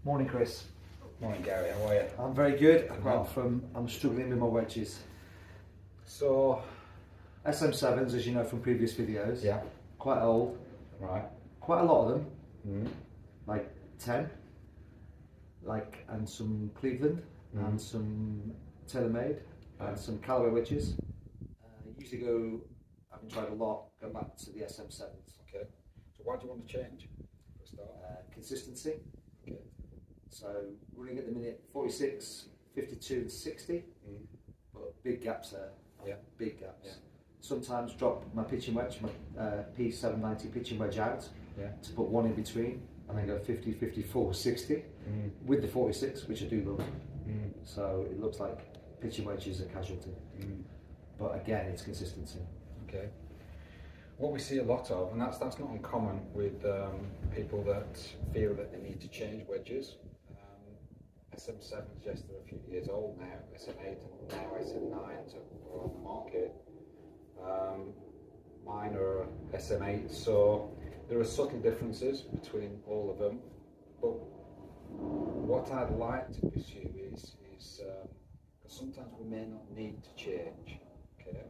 Morning, Chris. Morning, Gary. How are you? I'm very good, apart from I'm struggling with my wedges. So, SM7s, as you know from previous videos, yeah, quite old, right. quite a lot of them, Mm. like 10, and some Cleveland, and some TaylorMade, and some Callaway wedges. Usually go, having tried a lot, go back to the SM7s. Okay. So, why do you want to change? For a start? Consistency. Okay. So running at the minute 46, 52 and 60, but big gaps there. Yeah. Big gaps. Yeah. Sometimes drop my pitching wedge, my P790 pitching wedge out to put one in between and then go 50, 54, 60 with the 46, which I do love. So it looks like pitching wedge is a casualty. But again, it's consistency. Okay. What we see a lot of, and that's not uncommon with people that feel that they need to change wedges. SM7's just a few years old now, SM8 and now SM9s are on the market. Mine are SM8, so there are subtle differences between all of them. But what I'd like to pursue is because sometimes we may not need to change. Okay.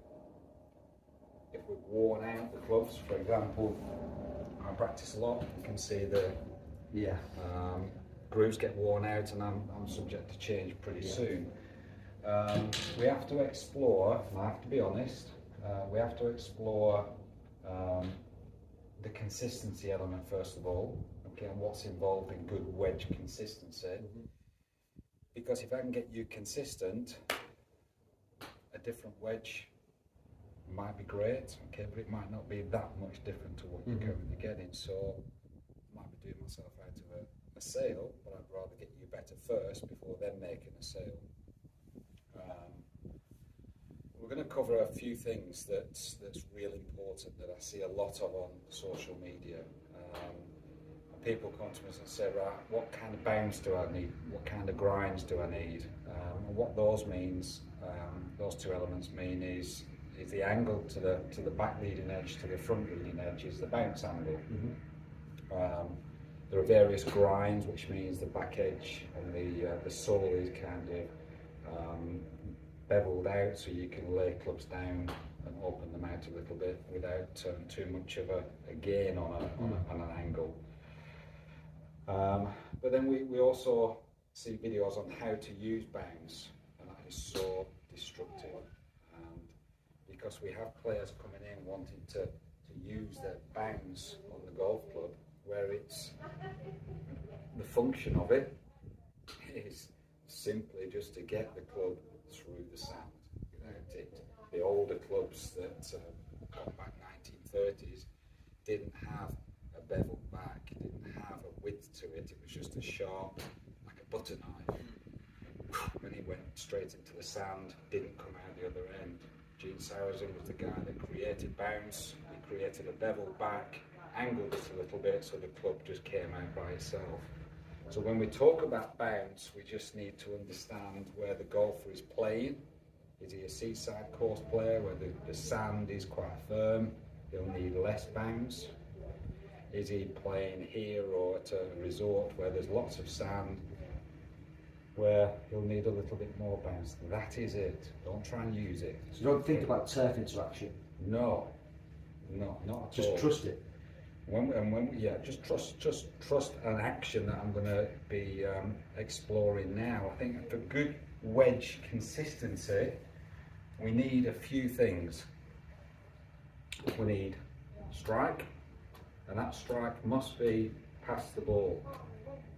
If we've worn out the clubs, for example, I practice a lot. You can see the grooves get worn out, and I'm subject to change pretty soon. We have to explore, and I have to be honest, we have to explore the consistency element first of all, okay, and what's involved in good wedge consistency. Because if I can get you consistent, a different wedge might be great, okay, but it might not be that much different to what you're currently getting. So I might be doing myself out of a sale, but I'd rather get you better first before then making a sale. We're going to cover a few things that's really important that I see a lot of on social media. And people come to us and say, right, what kind of bounce do I need? What kind of grinds do I need? And what those means, those two elements mean is the angle to the back leading edge to the front leading edge is the bounce angle. There are various grinds, which means the back edge and the sole is kind of beveled out, so you can lay clubs down and open them out a little bit without too much of a gain on an angle. But then we also see videos on how to use bounce, and that is so destructive. Because we have players coming in wanting to use their bounce on the golf club, where it's the function of it is simply just to get the club through the sand without it. The older clubs that gone back 1930s didn't have a bevel back, didn't have a width to it. It was just a sharp, like a butter knife, and it went straight into the sand, didn't come out the other end. Gene Sarazen was the guy that created bounce. He created a bevel back, angled it a little bit so the club just came out by itself. So when we talk about bounce, we just need to understand where the golfer is playing. Is he a seaside course player where the sand is quite firm? He'll need less bounce. Is he playing here or at a resort where there's lots of sand, where you'll need a little bit more bounce? That is it. Don't try and use it. So you don't think about turf interaction? No, not at all. Just trust it. Just trust an action that I'm going to be exploring now. I think for good wedge consistency, we need a few things. We need strike, and that strike must be past the ball.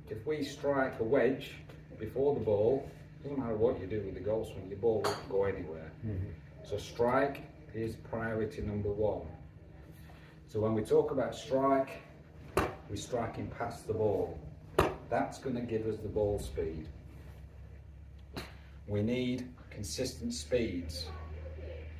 If we strike a wedge before the ball, doesn't matter what you do with the golf swing, your ball won't go anywhere. So strike is priority number one. So when we talk about strike, we're striking past the ball. That's going to give us the ball speed. We need consistent speeds.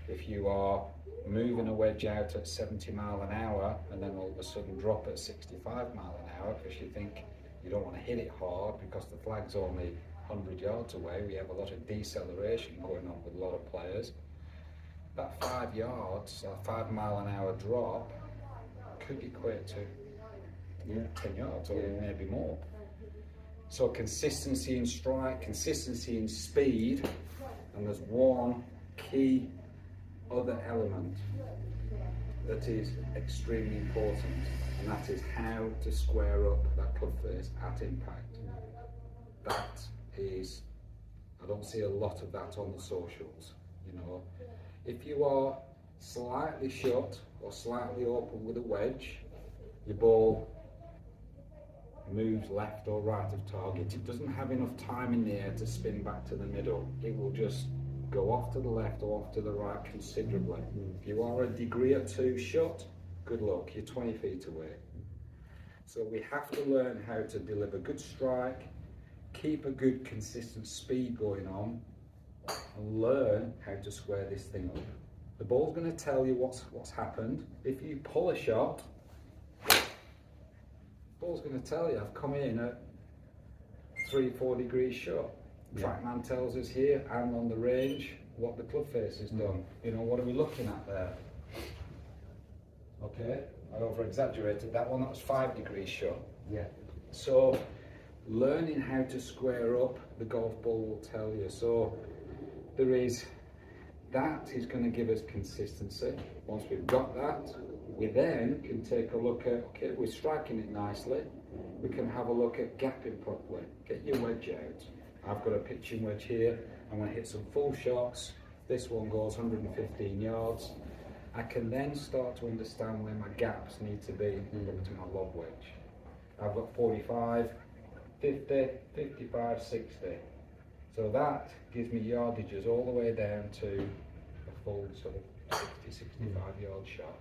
If you are moving a wedge out at 70 mile an hour and then all of a sudden drop at 65 mile an hour because you think you don't want to hit it hard because the flag's only 100 yards away, we have a lot of deceleration going on with a lot of players. That 5 yards, or 5 mile an hour drop could equate to 10 yards or maybe more. So consistency in strike, consistency in speed, and there's one key other element that is extremely important, and that is how to square up that club face at impact. That is, I don't see a lot of that on the socials. You know, if you are slightly shut or slightly open with a wedge, your ball moves left or right of target. It doesn't have enough time in the air to spin back to the middle. It will just go off to the left or off to the right considerably. If you are a degree or two shut, good luck, you're 20 feet away. So we have to learn how to deliver good strike, keep a good consistent speed going on, and learn how to square this thing up. The ball's going to tell you what's happened. If you pull a shot, the ball's going to tell you, I've come in at 3-4 degrees shut. Trackman tells us here and on the range what the club face has done. You know, what are we looking at there? Okay, I over exaggerated that one, that was 5 degrees shut. Yeah. So learning how to square up, the golf ball will tell you. So that is going to give us consistency. Once we've got that, we then can take a look at, okay, we're striking it nicely. We can have a look at gapping properly. Get your wedge out. I've got a pitching wedge here. I'm going to hit some full shots. This one goes 115 yards. I can then start to understand where my gaps need to be up to my lob wedge. I've got 45, 50, 55, 60. So that gives me yardages all the way down to a full sort of 60, 65 yard shot.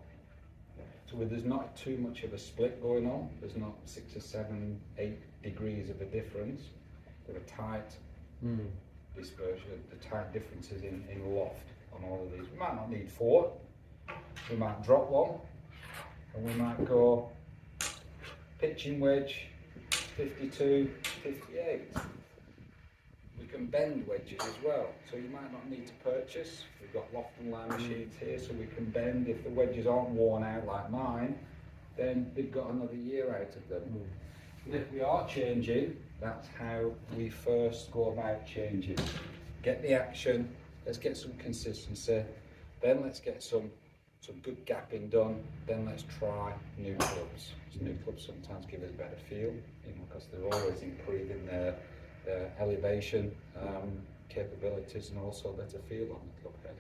So there's not too much of a split going on. There's not 6 or 7, 8 degrees of a difference. There are tight dispersion, the tight differences in loft on all of these. We might not need 4. We might drop one, and we might go pitching wedge 52, 58. We can bend wedges as well, so you might not need to purchase. We've got loft and line machines here, so we can bend. If the wedges aren't worn out like mine, then they've got another year out of them. And if we are changing, that's how we first go about changing. Get the action, let's get some consistency, then let's get some good gapping done, then let's try new clubs. So new clubs sometimes give us a better feel, you know, because they're always improving their elevation capabilities and also better feel on the club head.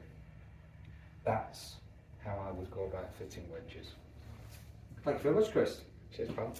That's how I would go about fitting wedges. Thank you very much, Chris. Cheers, pal.